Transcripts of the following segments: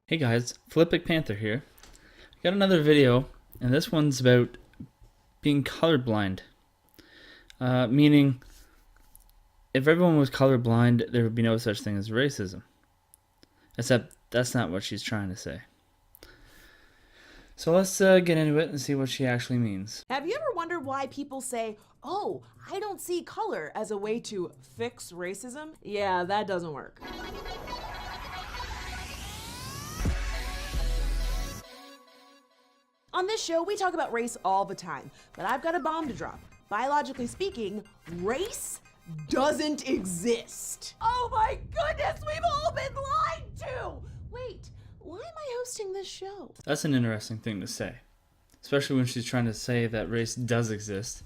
Hey guys, Philippic Panther here. Got another video, and this one's about being colorblind. Meaning, if everyone was colorblind, there would be no such thing as racism. Except, that's not what she's trying to say. So let's get into it and see what she actually means. Have you ever wondered why people say, "Oh, I don't see color," as a way to fix racism? Yeah, that doesn't work. On this show, we talk about race all the time, but I've got a bomb to drop. Biologically speaking, race doesn't exist. Oh my goodness, we've all been lied to! Wait, why am I hosting this show? That's an interesting thing to say. Especially when she's trying to say that race does exist,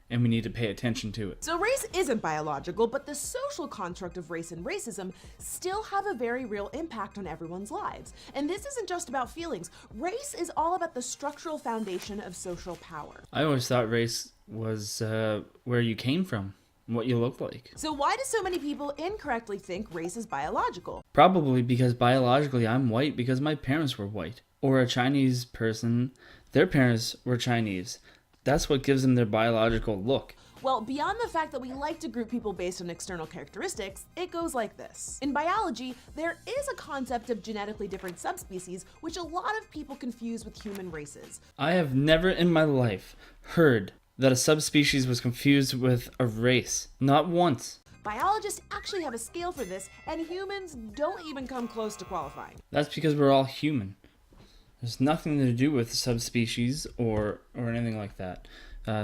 and we need to pay attention to it. So race isn't biological, but the social construct of race and racism still have a very real impact on everyone's lives. And this isn't just about feelings. Race is all about the structural foundation of social power. I always thought race was where you came from, what you look like. So why do so many people incorrectly think race is biological? Probably because biologically I'm white because my parents were white. Or a Chinese person, their parents were Chinese. That's what gives them their biological look. Well, beyond the fact that we like to group people based on external characteristics, it goes like this. In biology, there is a concept of genetically different subspecies, which a lot of people confuse with human races. I have never in my life heard that a subspecies was confused with a race. Not once. Biologists actually have a scale for this, and humans don't even come close to qualifying. That's because we're all human. There's nothing to do with subspecies or anything like that.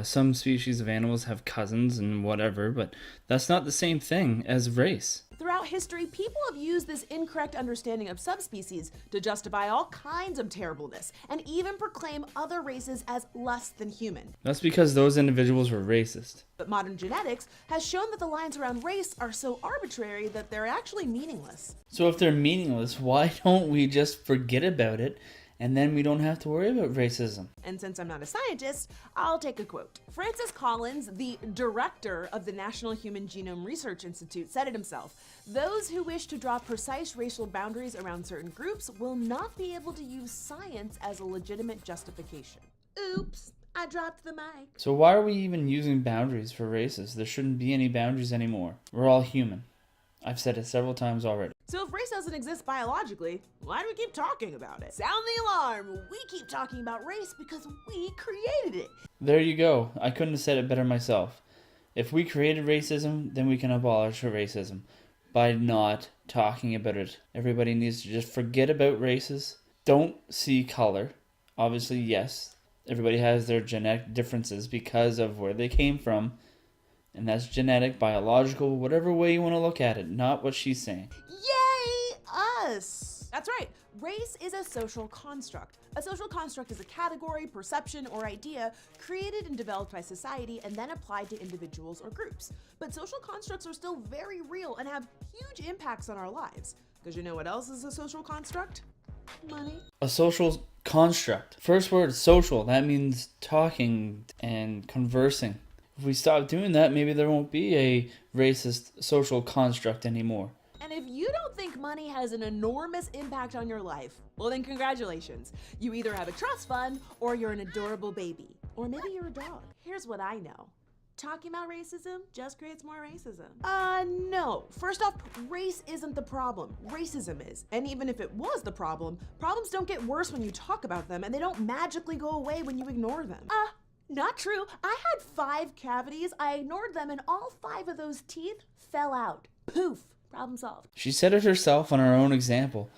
Some species of animals have cousins and whatever, but that's not the same thing as race. Throughout history, people have used this incorrect understanding of subspecies to justify all kinds of terribleness, and even proclaim other races as less than human. That's because those individuals were racist. But modern genetics has shown that the lines around race are so arbitrary that they're actually meaningless. So if they're meaningless, why don't we just forget about it? And then we don't have to worry about racism. And since I'm not a scientist, I'll take a quote. Francis Collins, the director of the National Human Genome Research Institute, said it himself: "Those who wish to draw precise racial boundaries around certain groups will not be able to use science as a legitimate justification." Oops, I dropped the mic. So why are we even using boundaries for races? There shouldn't be any boundaries anymore. We're all human. I've said it several times already. So if race doesn't exist biologically, why do we keep talking about it? Sound the alarm! We keep talking about race because we created it. There you go. I couldn't have said it better myself. If we created racism, then we can abolish racism by not talking about it. Everybody needs to just forget about races. Don't see color. Obviously, yes, everybody has their genetic differences because of where they came from. And that's genetic, biological, whatever way you want to look at it, not what she's saying. Yay, us! That's right, race is a social construct. A social construct is a category, perception, or idea created and developed by society and then applied to individuals or groups. But social constructs are still very real and have huge impacts on our lives. Because you know what else is a social construct? Money. A social construct. First word, social. That means talking and conversing. If we stop doing that, maybe there won't be a racist social construct anymore. And if you don't think money has an enormous impact on your life, well then congratulations. You either have a trust fund or you're an adorable baby. Or maybe you're a dog. Here's what I know. Talking about racism just creates more racism. No. First off, race isn't the problem. Racism is. And even if it was the problem, problems don't get worse when you talk about them, and they don't magically go away when you ignore them. Not true. I had 5 cavities, I ignored them, and all 5 of those teeth fell out. Poof. Problem solved. She said it herself on her own example,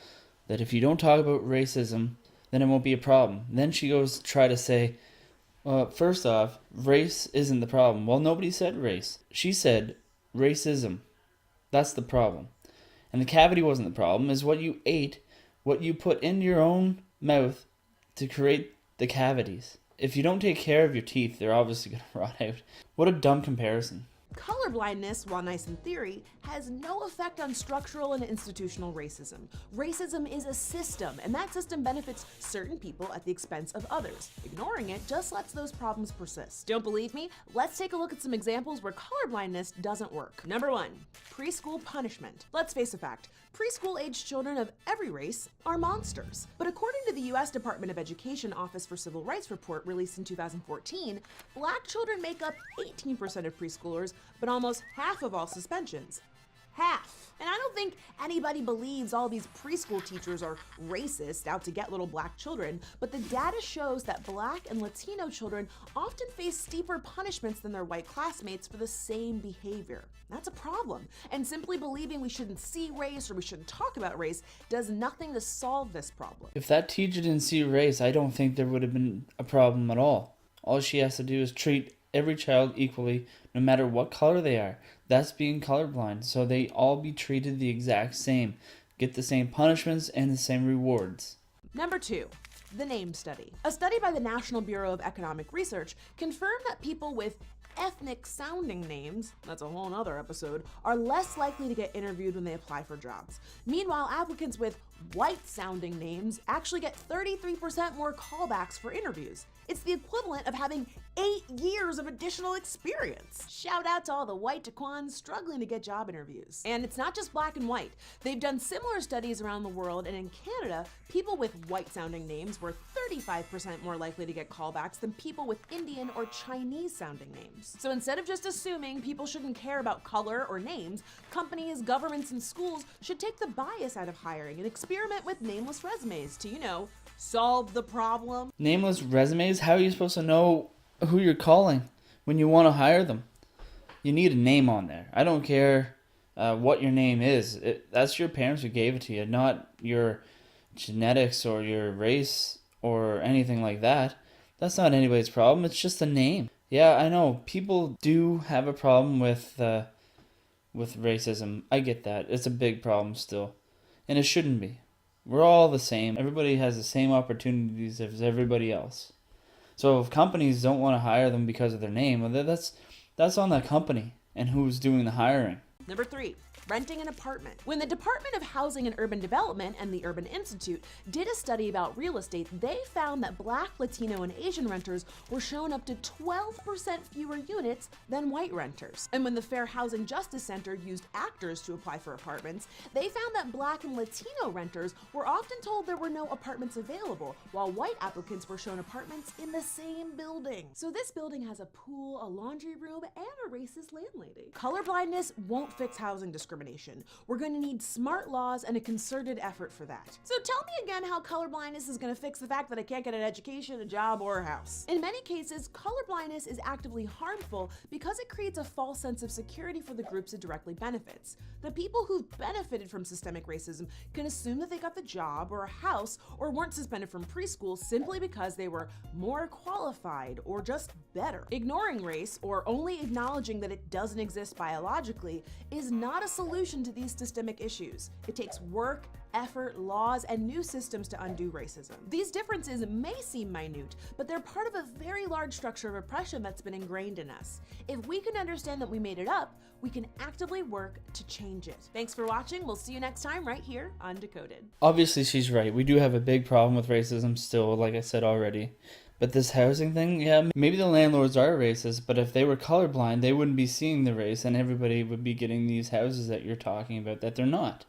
that if you don't talk about racism, then it won't be a problem. Then she goes to try to say, first off, race isn't the problem. Well, nobody said race. She said racism. That's the problem. And the cavity wasn't the problem. It's what you ate, what you put in your own mouth to create the cavities. If you don't take care of your teeth, they're obviously going to rot out. What a dumb comparison. Colorblindness, while nice in theory, has no effect on structural and institutional racism. Racism is a system, and that system benefits certain people at the expense of others. Ignoring it just lets those problems persist. Don't believe me? Let's take a look at some examples where colorblindness doesn't work. Number 1, preschool punishment. Let's face a fact. Preschool-aged children of every race are monsters. But according to the U.S. Department of Education Office for Civil Rights report released in 2014, Black children make up 18% of preschoolers, but almost half of all suspensions. Half. And I don't think anybody believes all these preschool teachers are racist out to get little Black children, but the data shows that Black and Latino children often face steeper punishments than their white classmates for the same behavior. That's a problem, and simply believing we shouldn't see race or we shouldn't talk about race does nothing to solve this problem. If that teacher didn't see race, I don't think there would have been a problem at all. All she has to do is treat every child equally, no matter what color they are. That's being colorblind, so they all be treated the exact same, get the same punishments and the same rewards. Number 2, the name study. A study by the National Bureau of Economic Research confirmed that people with ethnic sounding names, that's a whole nother episode, are less likely to get interviewed when they apply for jobs. Meanwhile, applicants with white sounding names actually get 33% more callbacks for interviews. It's the equivalent of having 8 years of additional experience. Shout out to all the white Taquans struggling to get job interviews. And it's not just Black and white. They've done similar studies around the world, and in Canada, people with white-sounding names were 35% more likely to get callbacks than people with Indian or Chinese-sounding names. So instead of just assuming people shouldn't care about color or names, companies, governments, and schools should take the bias out of hiring and experiment with nameless resumes to, solve the problem. Nameless resumes? How are you supposed to know who you're calling when you want to hire them? You need a name on there. I don't care what your name is. That's your parents who gave it to you, not your genetics or your race or anything like that. That's not anybody's problem. It's just a name. Yeah, I know. People do have a problem with racism. I get that. It's a big problem still. And it shouldn't be. We're all the same. Everybody has the same opportunities as everybody else. So if companies don't want to hire them because of their name, well, that's on the company and who's doing the hiring. Number 3, renting an apartment. When the Department of Housing and Urban Development and the Urban Institute did a study about real estate, they found that Black, Latino, and Asian renters were shown up to 12% fewer units than white renters. And when the Fair Housing Justice Center used actors to apply for apartments, they found that Black and Latino renters were often told there were no apartments available, while white applicants were shown apartments in the same building. So this building has a pool, a laundry room, and a racist landlady. Colorblindness won't fix housing discrimination. We're going to need smart laws and a concerted effort for that. So tell me again how colorblindness is going to fix the fact that I can't get an education, a job, or a house. In many cases, colorblindness is actively harmful because it creates a false sense of security for the groups it directly benefits. The people who've benefited from systemic racism can assume that they got the job or a house or weren't suspended from preschool simply because they were more qualified or just better. Ignoring race or only acknowledging that it doesn't exist biologically is not a solution to these systemic issues. It takes work, effort, laws, and new systems to undo racism. These differences may seem minute, but they're part of a very large structure of oppression that's been ingrained in us. If we can understand that we made it up, we can actively work to change it. Thanks for watching. We'll see you next time right here on Decoded. Obviously, she's right. We do have a big problem with racism still, like I said already. But this housing thing, yeah, maybe the landlords are racist, but if they were colorblind, they wouldn't be seeing the race and everybody would be getting these houses that you're talking about that they're not.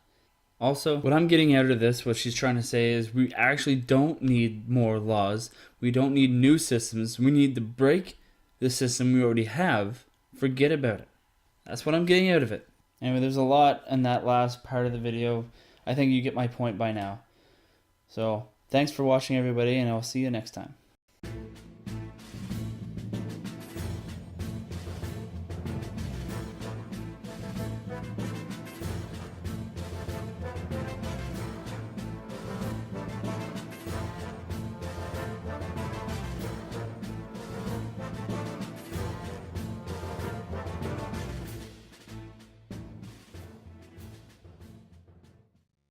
Also, what I'm getting out of this, what she's trying to say is we actually don't need more laws. We don't need new systems. We need to break the system we already have. Forget about it. That's what I'm getting out of it. Anyway, there's a lot in that last part of the video. I think you get my point by now. So, thanks for watching everybody, and I'll see you next time.